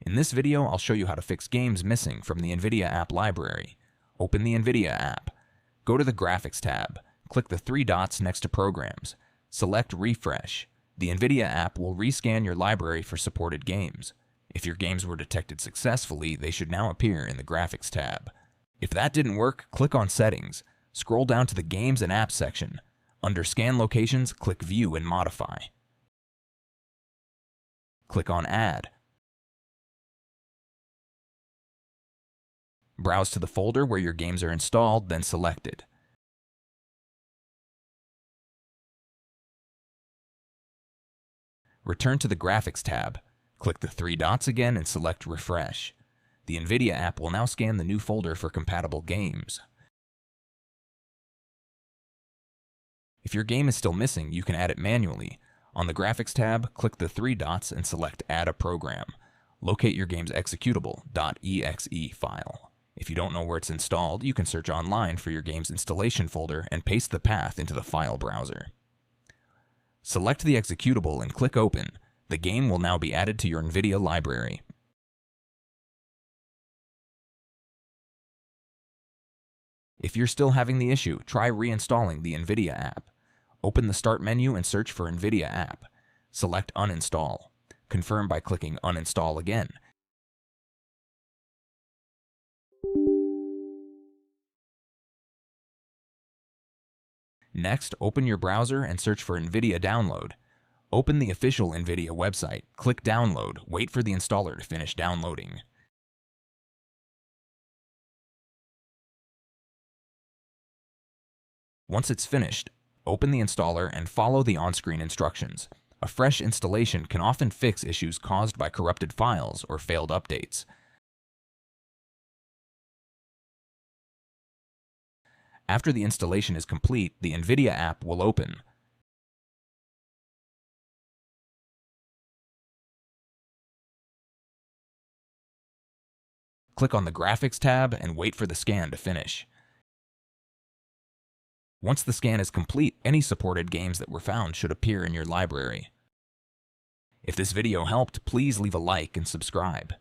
In this video, I'll show you how to fix games missing from the NVIDIA App library. Open the NVIDIA App. Go to the Graphics tab. Click the three dots next to Programs. Select Refresh. The NVIDIA App will rescan your library for supported games. If your games were detected successfully, they should now appear in the Graphics tab. If that didn't work, click on Settings. Scroll down to the Games and Apps section. Under Scan Locations, click View and Modify. Click on Add. Browse to the folder where your games are installed, then select it. Return to the Graphics tab. Click the three dots again and select Refresh. The NVIDIA App will now scan the new folder for compatible games. If your game is still missing, you can add it manually. On the Graphics tab, click the three dots and select Add a Program. Locate your game's executable .exe file. If you don't know where it's installed, you can search online for your game's installation folder and paste the path into the file browser. Select the executable and click Open. The game will now be added to your NVIDIA library. If you're still having the issue, try reinstalling the NVIDIA app. Open the Start menu and search for NVIDIA App. Select Uninstall. Confirm by clicking Uninstall again. Next, open your browser and search for NVIDIA Download. Open the official NVIDIA website, click Download, wait for the installer to finish downloading. Once it's finished, open the installer and follow the on-screen instructions. A fresh installation can often fix issues caused by corrupted files or failed updates. After the installation is complete, the NVIDIA app will open. Click on the Graphics tab and wait for the scan to finish. Once the scan is complete, any supported games that were found should appear in your library. If this video helped, please leave a like and subscribe.